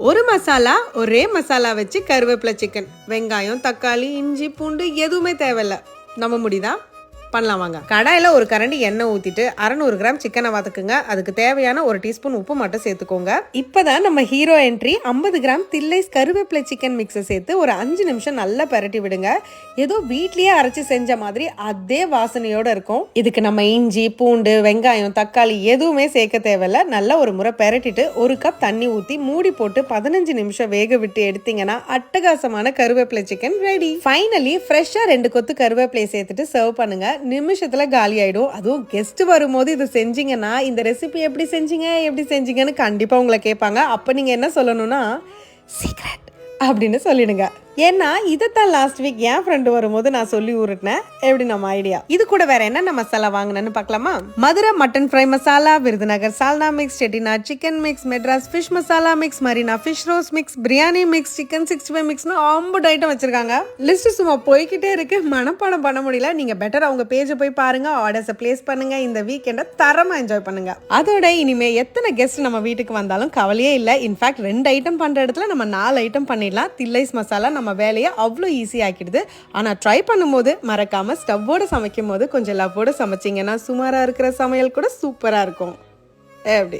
ஒரு மசாலா ஒரே மசாலா வச்சு கருவேப்பிலை சிக்கன். வெங்காயம், தக்காளி, இஞ்சி, பூண்டு எதுவுமே தேவையில்ல. நம்ப முடியுதா? பண்ணலாம் வாங்க. கடாயில் ஒரு கரண்டி எண்ணெய் ஊற்றிட்டு 600 கிராம் சிக்கனை வதக்குங்க. அதுக்கு தேவையான 1 டீஸ்பூன் உப்பு மட்டும் சேர்த்துக்கோங்க. இப்போதான் நம்ம ஹீரோ என்ட்ரி 50 கிராம் தில்லைஸ் கருவேப்பிலை சிக்கன் மிக்ஸை சேர்த்து ஒரு 5 நிமிஷம் நல்லா பரட்டி விடுங்க. ஏதோ வீட்லயே அரைச்சி செஞ்ச மாதிரி அதே வாசனையோட இருக்கும். இதுக்கு நம்ம இஞ்சி, பூண்டு, வெங்காயம், தக்காளி எதுவுமே சேர்க்க தேவையில்ல. நல்லா ஒரு முறை பரட்டிட்டு 1 கப் தண்ணி ஊற்றி மூடி போட்டு 15 நிமிஷம் வேக விட்டு எடுத்தீங்கன்னா அட்டகாசமான கருவேப்பிலை சிக்கன் ரெடி. ஃபைனலி ஃப்ரெஷ்ஷாக 2 கொத்து கருவேப்பிலை சேர்த்துட்டு சர்வ் பண்ணுங்க. நிமிஷத்துல காலி ஆயிடும். அதுவும் கெஸ்ட் வரும்போது இது செஞ்சீங்கன்னா இந்த ரெசிபி எப்படி செஞ்சீங்கன்னு கண்டிப்பா உங்களை கேட்பாங்க. அப்ப நீங்க என்ன சொல்லணும்னா சீக்ரெட் அப்படின்னு சொல்லிடுங்க. ஏன்னா இதைத்தான் லாஸ்ட் வீக் என் ஃப்ரெண்டு வரும்போது நான் சொல்லி ஊருட்டினேன். எப்படி நம்ம ஐடியா. இது கூட வேற என்னென்ன மசாலா வாங்கினேன்னு பார்க்கலாமா? Madurai mutton fry masala, Virudhunagar salna mix, Chettinad chicken mix, Madras fish masala mix, Marina fish roast mix, biryani mix, chicken 65 மிக்ஸ்னு 50 ஐட்டம் வச்சிருக்காங்க. லிஸ்ட் சும்மா போய்கிட்டே இருக்கு. மனப்பாடம் பண்ண முடியல. நீங்க பெட்டர் அவங்க பேஜை போய் பாருங்க. ஆர்டர்ஸை பிளேஸ் பண்ணுங்க. இந்த வீக்கெண்டை தரமா என்ஜாய் பண்ணுங்க. அதோட இனிமே எத்தனை கெஸ்ட் நம்ம வீட்டுக்கு வந்தாலும் கவலையே இல்லை. இன்ஃபேக்ட் 2 ஐட்டம் பண்ற இடத்துல நம்ம 4 ஐட்டம் பண்ணிடலாம். தில்லைஸ் மசாலா நம்ம வேலையை அவ்வளோ ஈஸி ஆக்கிடுது. ஆனால் ட்ரை பண்ணும்போது மறக்காம ஸ்டவ்வோட சமைக்கும் போது கொஞ்சம் லவ்வோட சமைச்சிங்கன்னா சுமாராக இருக்கிற சமையல் கூட சூப்பராக இருக்கும். எப்படி?